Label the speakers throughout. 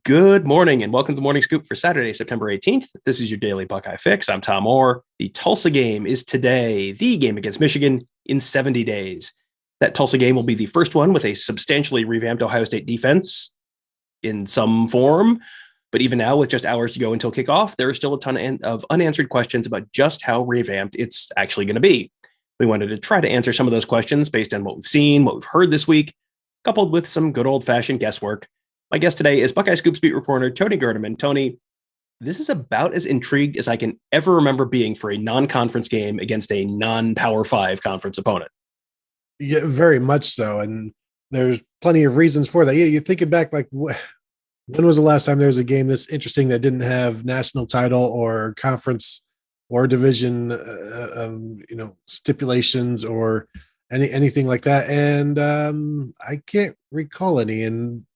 Speaker 1: Good morning and welcome to Morning Scoop for Saturday, September 18th. This is your daily Buckeye fix. I'm Tom Orr. The Tulsa game is today, the game against Michigan in 70 days. That Tulsa game will be the first one with a substantially revamped Ohio State defense in some form. But even now, with just hours to go until kickoff, there are still a ton of unanswered questions about just how revamped it's actually going to be. We wanted to try to answer some of those questions based on what we've seen, what we've heard this week, coupled with some good old-fashioned guesswork. My guest today is Buckeye Scoop beat reporter Tony Gerdeman. Tony, this is about as intrigued as I can ever remember being for a non-conference game against a non-Power 5 conference opponent.
Speaker 2: Yeah, very much so. And there's plenty of reasons for that. You're thinking back, like, when was the last time there was a game this interesting that didn't have national title or conference or division, stipulations or anything like that? And I can't recall any. And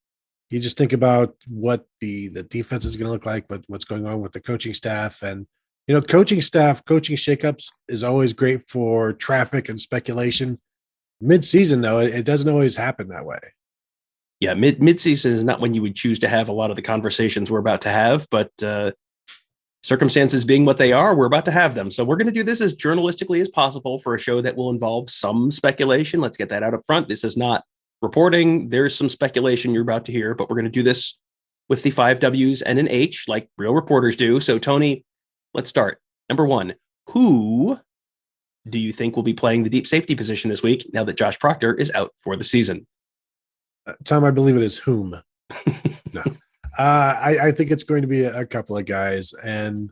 Speaker 2: you just think about what the defense is going to look like, but what's going on with the coaching staff. And coaching shakeups is always great for traffic and speculation. Mid-season, though, it doesn't always happen that way.
Speaker 1: Yeah, mid-season is not when you would choose to have a lot of the conversations we're about to have, but circumstances being what they are, we're about to have them. So we're going to do this as journalistically as possible for a show that will involve some speculation. Let's get that out up front. This is not reporting. There's some speculation you're about to hear, but we're going to do this with the 5 W's and an H like real reporters do. So, Tony, let's start. Number one, who do you think will be playing the deep safety position this week now that Josh Proctor is out for the season?
Speaker 2: Tom, I believe it is whom. No. I think it's going to be a couple of guys, and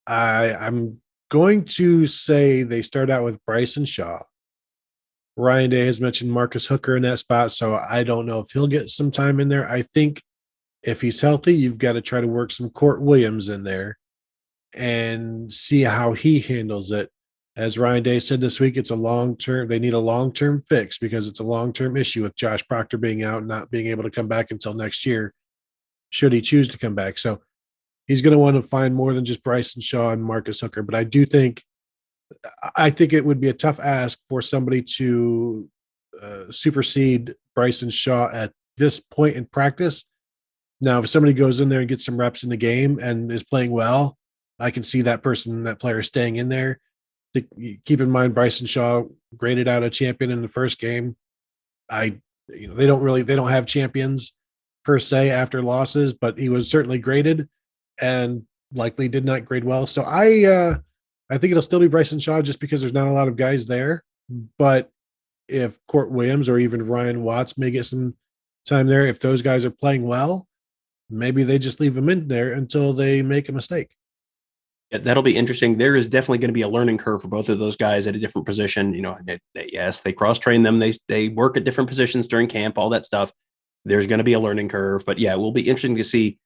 Speaker 2: I'm going to say they start out with Bryson Shaw. Ryan Day has mentioned Marcus Hooker in that spot, so I don't know if he'll get some time in there. I think if he's healthy, you've got to try to work some Court Williams in there and see how he handles it. As Ryan Day said this week, it's a long-term. They need a long-term fix because it's a long-term issue with Josh Proctor being out and not being able to come back until next year, should he choose to come back. So he's going to want to find more than just Bryson Shaw and Marcus Hooker. But I think it would be a tough ask for somebody to supersede Bryson Shaw at this point in practice. Now, if somebody goes in there and gets some reps in the game and is playing well, I can see that player staying in there. Keep in mind, Bryson Shaw graded out a champion in the first game. They don't have champions per se after losses, but he was certainly graded and likely did not grade well. So I think it'll still be Bryson Shaw just because there's not a lot of guys there. But if Court Williams or even Ryan Watts may get some time there, if those guys are playing well, maybe they just leave them in there until they make a mistake.
Speaker 1: Yeah, that'll be interesting. There is definitely going to be a learning curve for both of those guys at a different position. Yes, they cross-train them. They work at different positions during camp, all that stuff. There's going to be a learning curve. But yeah, it will be interesting to see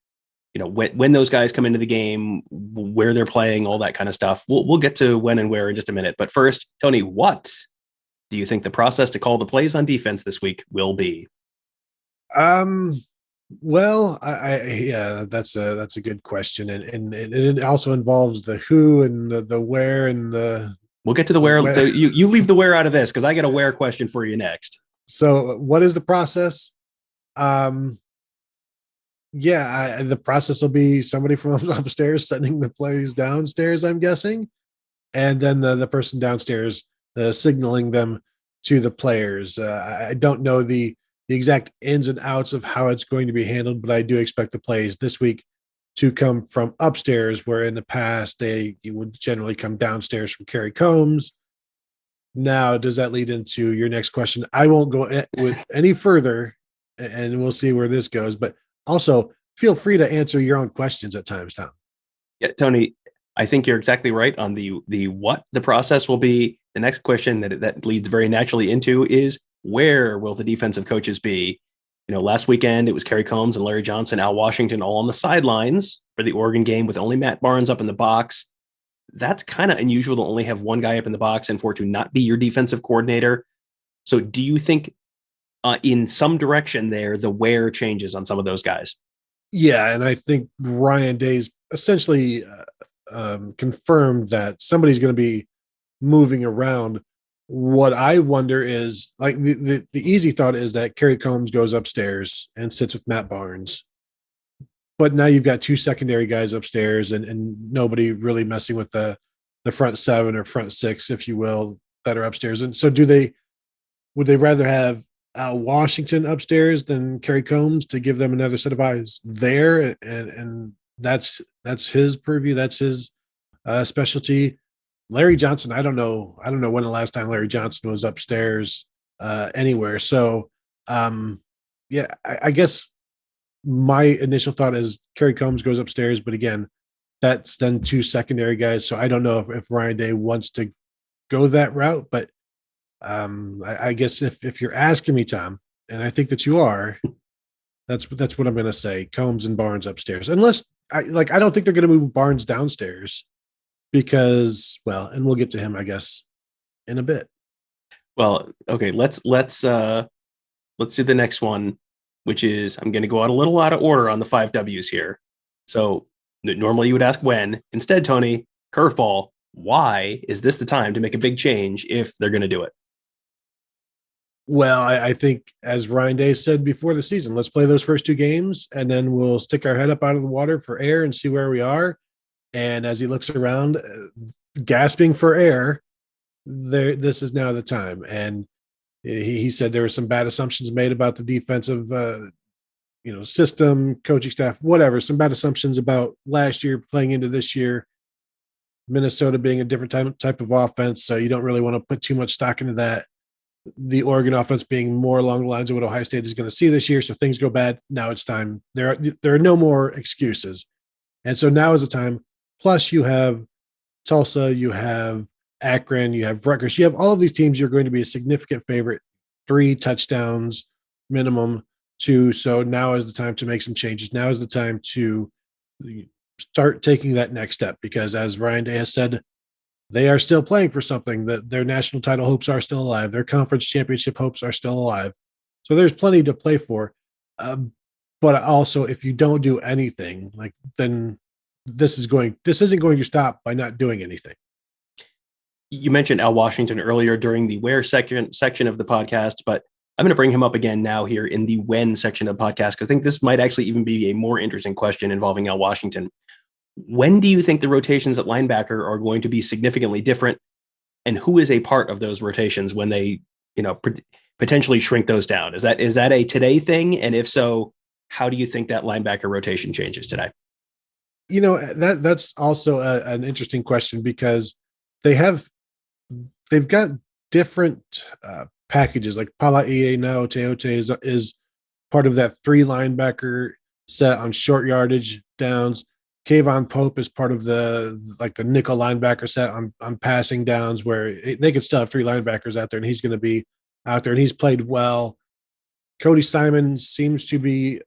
Speaker 1: when those guys come into the game, where they're playing, all that kind of stuff. We'll get to when and where in just a minute. But first, Tony, what do you think the process to call the plays on defense this week will be?
Speaker 2: Well, yeah, that's a good question, and it also involves the who and the where and the.
Speaker 1: We'll get to the where. So you leave the where out of this because I got a where question for you next.
Speaker 2: So, what is the process? The process will be somebody from upstairs sending the plays downstairs, I'm guessing, and then the person downstairs signaling them to the players. I don't know the exact ins and outs of how it's going to be handled, but I do expect the plays this week to come from upstairs, where in the past you would generally come downstairs from Kerry Combs. Now, does that lead into your next question? I won't go with any further, and we'll see where this goes. But also, feel free to answer your own questions at times, Tom.
Speaker 1: Yeah, Tony, I think you're exactly right on the what the process will be. The next question that leads very naturally into is, where will the defensive coaches be? Last weekend it was Kerry Combs and Larry Johnson, Al Washington, all on the sidelines for the Oregon game with only Matt Barnes up in the box. That's kind of unusual to only have one guy up in the box and for it to not be your defensive coordinator. So do you think in some direction there, the where changes on some of those guys?
Speaker 2: Yeah, and I think Ryan Day's essentially confirmed that somebody's going to be moving around. What I wonder is, like, the easy thought is that Kerry Combs goes upstairs and sits with Matt Barnes. but now you've got two secondary guys upstairs and nobody really messing with the front seven or front six, if you will, that are upstairs. And so would they rather have Al Washington upstairs than Kerry Combs to give them another set of eyes there? And that's his purview. That's his specialty. Larry Johnson, I don't know when the last time Larry Johnson was upstairs anywhere. So yeah, I guess my initial thought is Kerry Combs goes upstairs, but again, that's then two secondary guys. So I don't know if Ryan Day wants to go that route, but I guess if you're asking me, Tom, and I think that you are, that's what I'm going to say. Combs and Barnes upstairs, unless I don't think they're going to move Barnes downstairs because, well, and we'll get to him, I guess, in a bit.
Speaker 1: Well, okay, let's do the next one, which is I'm going to go out a little out of order on the 5 W's here. So normally you would ask when. Instead, Tony, curveball. Why is this the time to make a big change if they're going to do it?
Speaker 2: Well, I think, as Ryan Day said before the season, let's play those first two games, and then we'll stick our head up out of the water for air and see where we are. And as he looks around, gasping for air, this is now the time. And he said there were some bad assumptions made about the defensive, system, coaching staff, whatever. Some bad assumptions about last year playing into this year. Minnesota being a different type of offense, so you don't really want to put too much stock into that. The Oregon offense being more along the lines of what Ohio State is going to see this year. So things go bad. Now it's time. There are no more excuses. And so now is the time. Plus you have Tulsa, you have Akron, you have Rutgers. You have all of these teams. You're going to be a significant favorite, 3 touchdowns minimum, 2. So now is the time to make some changes. Now is the time to start taking that next step, because as Ryan Day has said, they are still playing for something, that their national title hopes are still alive. Their conference championship hopes are still alive. So there's plenty to play for. But also, if you don't do anything, then this isn't going to stop by not doing anything.
Speaker 1: You mentioned Al Washington earlier during the where section of the podcast, but I'm going to bring him up again now here in the when section of the podcast, because I think this might actually even be a more interesting question involving Al Washington. When do you think the rotations at linebacker are going to be significantly different, and who is a part of those rotations when they, potentially shrink those down? Is that a today thing? And if so, how do you think that linebacker rotation changes today?
Speaker 2: That's also an interesting question, because they've got different packages. Like Palaie now Teote is part of that 3 linebacker set on short yardage downs. Kayvon Pope is part of the nickel linebacker set on passing downs, where they could still have 3 linebackers out there, and he's going to be out there, and he's played well. Cody Simon seems to be,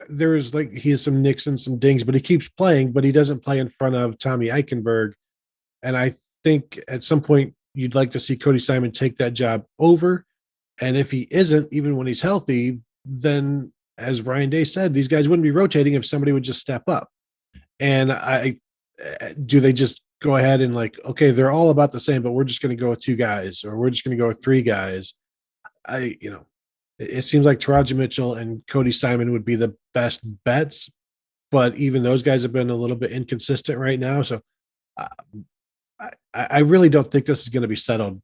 Speaker 2: he has some nicks and some dings, but he keeps playing, but he doesn't play in front of Tommy Eichenberg. And I think at some point you'd like to see Cody Simon take that job over. And if he isn't, even when he's healthy, then as Ryan Day said, these guys wouldn't be rotating if somebody would just step up. And do they just go ahead and okay, they're all about the same, but we're just going to go with 2 guys, or we're just going to go with 3 guys. It seems like Taraji Mitchell and Cody Simon would be the best bets, but even those guys have been a little bit inconsistent right now. So I really don't think this is going to be settled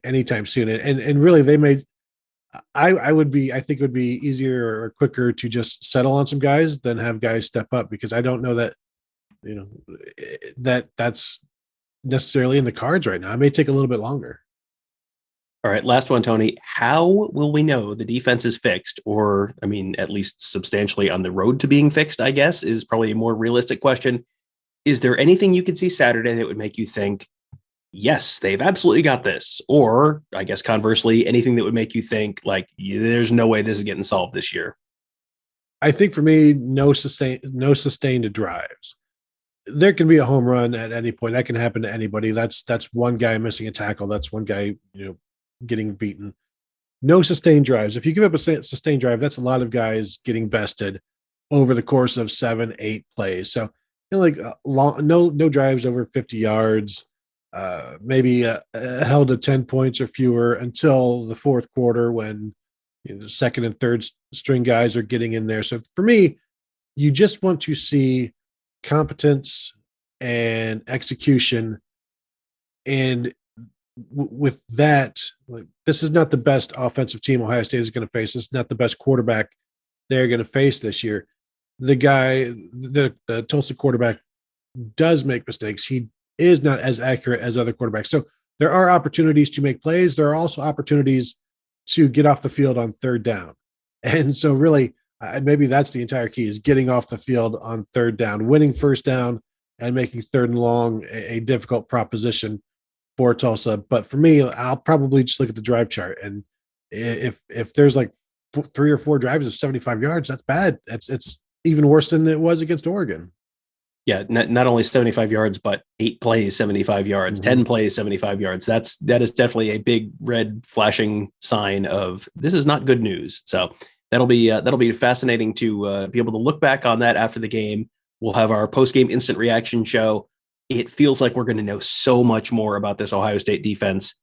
Speaker 2: anytime soon. And really they may, I think it would be easier or quicker to just settle on some guys than have guys step up, because I don't know that, that's necessarily in the cards right now. It may take a little bit longer.
Speaker 1: All right, last one, Tony. How will we know the defense is fixed, or, at least substantially on the road to being fixed, I guess, is probably a more realistic question. Is there anything you could see Saturday that would make you think, yes, they've absolutely got this? Or, I guess conversely, anything that would make you think, there's no way this is getting solved this year?
Speaker 2: I think for me, no sustained drives. There can be a home run at any point. That can happen to anybody. That's one guy missing a tackle. That's one guy, getting beaten. No sustained drives. If you give up a sustained drive, that's a lot of guys getting bested over the course of 7-8 plays. So, no drives over 50 yards, maybe held to 10 points or fewer until the fourth quarter, when the second and third string guys are getting in there. So for me, you just want to see competence and execution. And with that, like, this is not the best offensive team Ohio State is going to face. It's not the best quarterback they're going to face this year. The Tulsa quarterback does make mistakes. He is not as accurate as other quarterbacks. So there are opportunities to make plays. There are also opportunities to get off the field on third down. And so really, maybe that's the entire key, is getting off the field on third down, winning first down, and making third and long a difficult proposition for Tulsa. But for me, I'll probably just look at the drive chart. And if there's like 3 or 4 drives of 75 yards, that's bad. It's even worse than it was against Oregon.
Speaker 1: Yeah, not only 75 yards, but 8 plays, 75 yards, 10 plays, 75 yards. That is definitely a big red flashing sign of this is not good news. So that'll be fascinating to be able to look back on that after the game. We'll have our post-game instant reaction show. It feels like we're going to know so much more about this Ohio State defense,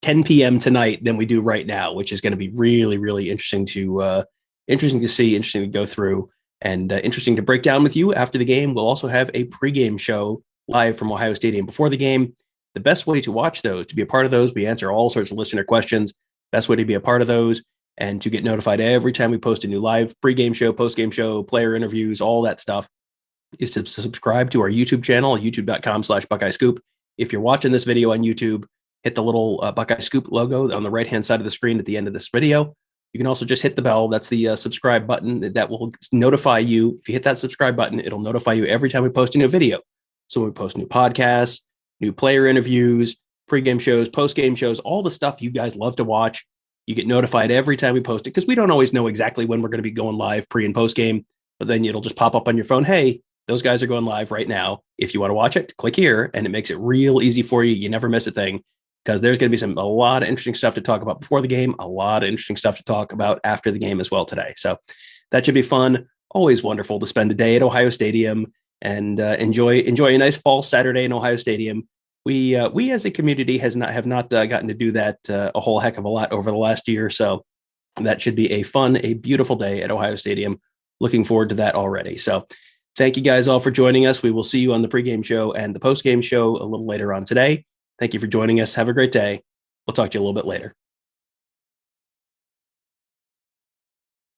Speaker 1: 10 p.m. tonight than we do right now, which is going to be really, really interesting to see, interesting to go through. And interesting to break down with you after the game. We'll also have a pregame show live from Ohio Stadium before the game. The best way to watch those, to be a part of those, we answer all sorts of listener questions. Best way to be a part of those and to get notified every time we post a new live pregame show, postgame show, player interviews, all that stuff, is to subscribe to our YouTube channel, youtube.com/Buckeye Scoop. If you're watching this video on YouTube, hit the little Buckeye Scoop logo on the right-hand side of the screen at the end of this video. You can also just hit the bell. That's the subscribe button that will notify you. If you hit that subscribe button, it'll notify you every time we post a new video. So when we post new podcasts, new player interviews, pregame shows, postgame shows, all the stuff you guys love to watch, you get notified every time we post it, because we don't always know exactly when we're going to be going live pre and post game, but then it'll just pop up on your phone. Hey, those guys are going live right now. If you want to watch it, click here, and it makes it real easy for you. You never miss a thing, because there's going to be a lot of interesting stuff to talk about before the game, a lot of interesting stuff to talk about after the game as well today. So that should be fun. Always wonderful to spend a day at Ohio Stadium and enjoy a nice fall Saturday in Ohio Stadium. We as a community have not gotten to do that a whole heck of a lot over the last year or so. That should be a beautiful day at Ohio Stadium. Looking forward to that already. So thank you guys all for joining us. We will see you on the pregame show and the postgame show a little later on today. Thank you for joining us. Have a great day. We'll talk to you a little bit later.